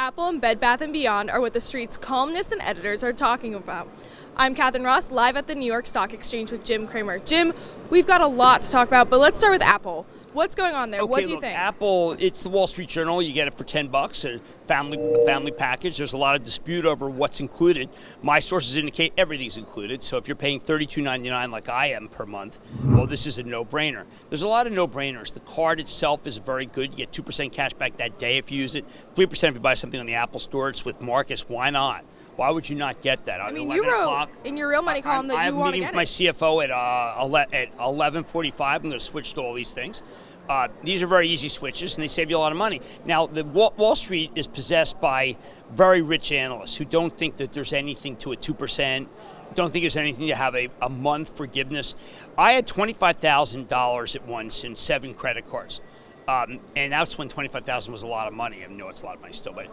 Apple and Bed Bath & Beyond are what the street's columnists and editors are talking about. I'm Catherine Ross, live at the New York Stock Exchange with Jim Cramer. Jim, we've got a lot to talk about, but let's start with Apple. What's going on there? Okay, What do you look, think? Apple, it's the Wall Street Journal. You get it for $10, a family package. There's a lot of dispute over what's included. My sources indicate everything's included. So if you're paying $32.99 like I am per month, well, this is a no-brainer. There's a lot of no-brainers. The card itself is very good. You get 2% cash back that day if you use it. 3% if you buy something on the Apple Store. It's with Marcus. Why not? Why would you not get that? I mean, you wrote in your Real Money column that you want to get it. I have a meeting with my CFO at 11:45. I'm going to switch to all these things. These are very easy switches, and they save you a lot of money. Now, the Wall Street is possessed by very rich analysts who don't think that there's anything to a 2%, don't think there's anything to have a month forgiveness. I had $25,000 at once in 7 credit cards. And that's when $25,000 was a lot of money. I know it's a lot of money still, but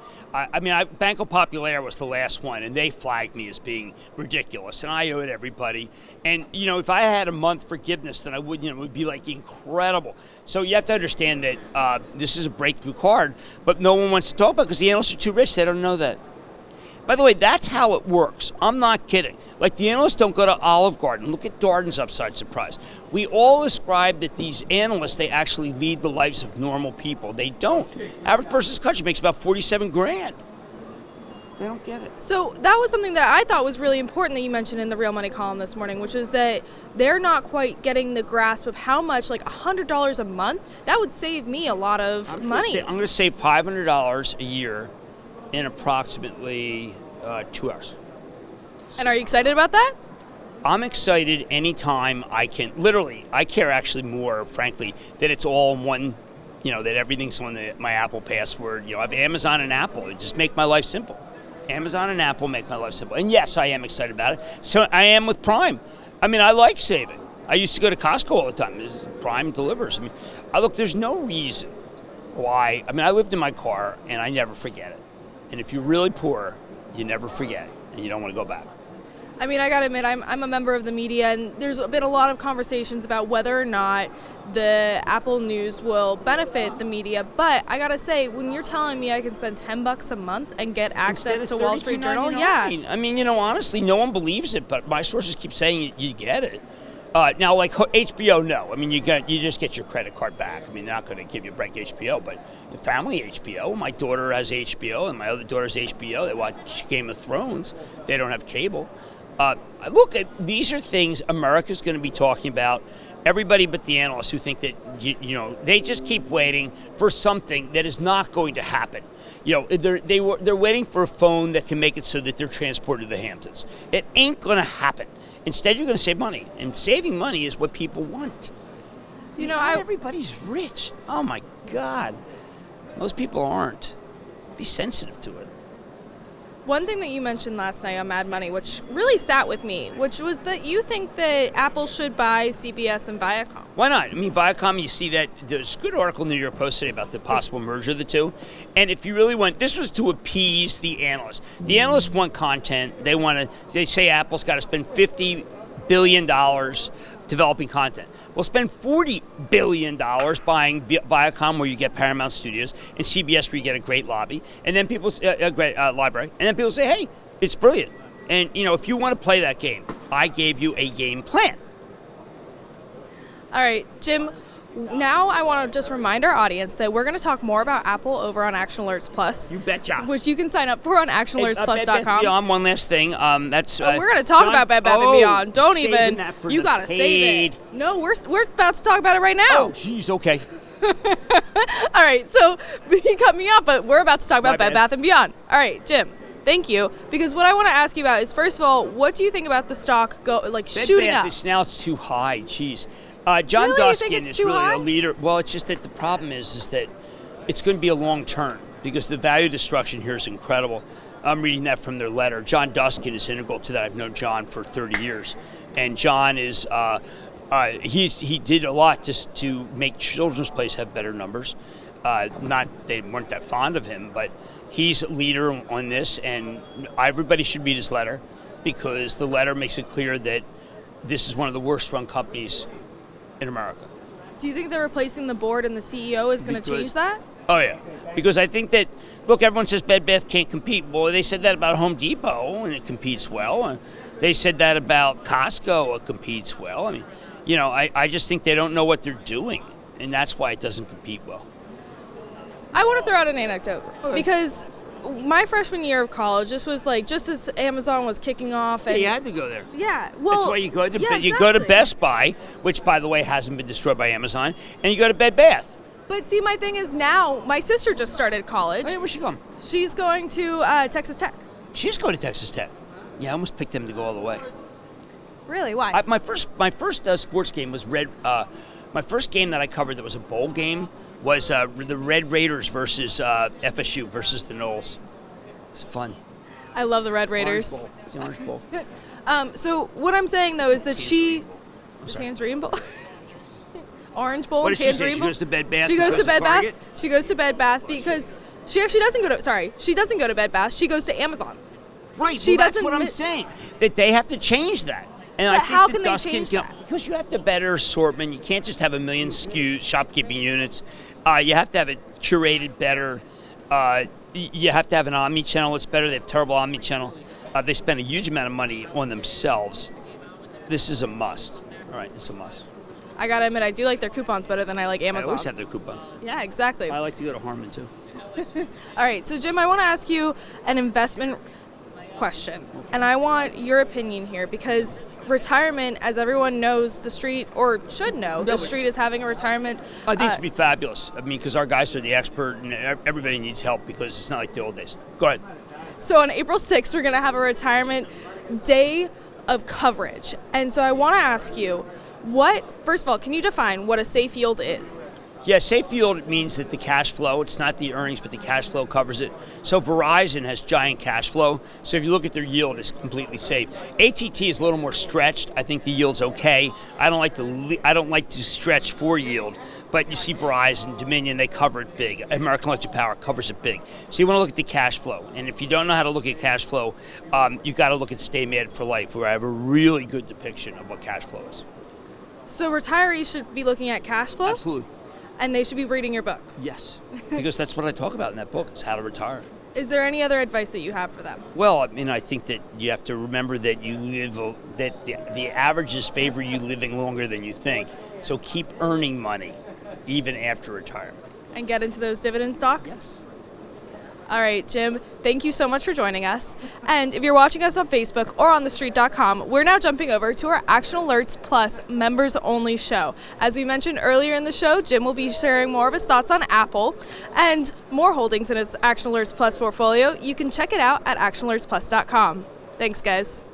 Banco Popular was the last one, and they flagged me as being ridiculous, and I owe it everybody. And if I had a month forgiveness, then I would, it would be like incredible. So you have to understand that this is a breakthrough card, but no one wants to talk about it because the analysts are too rich. They don't know that. By the way, that's how it works. I'm not kidding. Like, the analysts don't go to Olive Garden. Look at Darden's upside surprise. We all ascribe that these analysts, they actually lead the lives of normal people. They don't. Average person in this country makes about $47,000. They don't get it. So that was something that I thought was really important that you mentioned in the Real Money column this morning, which is that they're not quite getting the grasp of how much, like $100 a month, that would save me a lot of money. I'm going to save $500 a year in approximately 2 hours. And are you excited about that? I'm excited anytime I can. Literally, I care actually more, frankly, that it's all in one, that everything's on my Apple password. I have Amazon and Apple. It just make my life simple. Amazon and Apple make my life simple. And yes, I am excited about it. So I am with Prime. I mean, I like saving. I used to go to Costco all the time. Prime delivers. Look, there's no reason why. I lived in my car, and I never forget it. And if you're really poor, you never forget, and you don't want to go back. I got to admit, I'm a member of the media, and there's been a lot of conversations about whether or not the Apple News will benefit the media. But I got to say, when you're telling me I can spend $10 a month and get access to Wall Street Journal, yeah. Honestly, no one believes it, but my sources keep saying you get it. Now, like HBO, no. You just get your credit card back. They're not going to give you a break HBO, but the family HBO. My daughter has HBO, and my other daughter has HBO. They watch Game of Thrones. They don't have cable. Look, these are things America's going to be talking about. Everybody but the analysts who think that, they just keep waiting for something that is not going to happen. They're waiting for a phone that can make it so that they're transported to the Hamptons. It ain't going to happen. Instead, you're going to save money, and saving money is what people want. Not everybody's rich. Oh my God, most people aren't. Be sensitive to it. One thing that you mentioned last night on Mad Money, which really sat with me, which was that you think that Apple should buy CBS and Viacom. Why not? Viacom, you see that there's a good article in the New York Post today about the possible merger of the two. And if you really want, this was to appease the analysts. The analysts want content. They say Apple's got to spend $50 billion developing content. We'll spend $40 billion buying Viacom, where you get Paramount Studios, and CBS, where you get a great lobby, and then people a great library, and then people say, "Hey, it's brilliant." And if you want to play that game, I gave you a game plan. All right, Jim. Now I want to just remind our audience that we're going to talk more about Apple over on Action Alerts Plus. You betcha. Which you can sign up for on actionalertsplus.com. Beyond, one last thing. We're going to talk about Bed Bath & Beyond. Don't even. You got to save it. No, we're about to talk about it right now. Oh, jeez. Okay. All right. So you cut me off, but we're about to talk about Bed Bath & Beyond. All right, Jim. Thank you. Because what I want to ask you about is, first of all, what do you think about the stock shooting up? Now it's too high. Jeez. John really? Duskin is really a leader. Well, it's just that the problem is that it's going to be a long turn because the value destruction here is incredible. I'm reading that from their letter. John Duskin is integral to that. I've known John for 30 years. And John is, he did a lot just to make Children's Place have better numbers. They weren't that fond of him, but he's a leader on this. And everybody should read his letter because the letter makes it clear that this is one of the worst run companies in America. Do you think that replacing the board and the CEO is going to change that? Oh, yeah. Because I think that, look, everyone says Bed Bath can't compete. Well, they said that about Home Depot, and it competes well. They said that about Costco, it competes well. I mean, I just think they don't know what they're doing, and that's why it doesn't compete well. I want to throw out an anecdote because my freshman year of college, this was like just as Amazon was kicking off. And you had to go there. Yeah, well, that's why you go to exactly. You go to Best Buy, which by the way hasn't been destroyed by Amazon, and you go to Bed Bath. But see, my thing is now my sister just started college. Oh, yeah, where's she going? She's going to Texas Tech. She's going to Texas Tech. Yeah, I almost picked them to go all the way. Really? Why? My first sports game was my first game that I covered that was a bowl game was the Red Raiders versus FSU versus the Knowles. It's fun. I love the Red Raiders. It's the Orange Bowl. So what I'm saying though is that Tangerine Bowl. Orange Bowl and Tangerine Bowl. She goes to Bed Bath. She goes to Bed Bath. She goes to Bed Bath because she actually doesn't go to. She doesn't go to Bed Bath. She goes to Amazon. Right. That's what I'm saying. That they have to change that. And I think how can they change that? Because you have to better assortment. You can't just have a million SKUs, shopkeeping units. You have to have it curated better. You have to have an omni-channel that's better. They have terrible omni-channel. They spend a huge amount of money on themselves. This is a must. All right, it's a must. I gotta admit, I do like their coupons better than I like Amazon. I always have their coupons. Yeah, exactly. I like to go to Harmon too. All right, so Jim, I want to ask you an investment question, and I want your opinion here because retirement, as everyone knows, TheStreet, or should know, TheStreet is having a retirement. I think it should be fabulous. I mean, because our guys are the expert, and everybody needs help because it's not like the old days. Go ahead. So on April 6th, we're going to have a retirement day of coverage, and so I want to ask you, first of all, can you define what a safe yield is? Yeah, safe yield means that the cash flow, it's not the earnings, but the cash flow covers it. So Verizon has giant cash flow. So if you look at their yield, it's completely safe. AT&T is a little more stretched. I think the yield's okay. I don't like to stretch for yield. But you see Verizon, Dominion, they cover it big. American Electric Power covers it big. So you want to look at the cash flow. And if you don't know how to look at cash flow, you've got to look at Stay Mad for Life, where I have a really good depiction of what cash flow is. So retirees should be looking at cash flow? Absolutely. And they should be reading your book? Yes, because that's what I talk about in that book, is how to retire. Is there any other advice that you have for them? Well, I mean, I think that you have to remember that the averages favor you living longer than you think. So keep earning money, even after retirement. And get into those dividend stocks? Yes. All right, Jim, thank you so much for joining us. And if you're watching us on Facebook or on TheStreet.com, we're now jumping over to our Action Alerts Plus members-only show. As we mentioned earlier in the show, Jim will be sharing more of his thoughts on Apple and more holdings in his Action Alerts Plus portfolio. You can check it out at ActionAlertsPlus.com. Thanks, guys.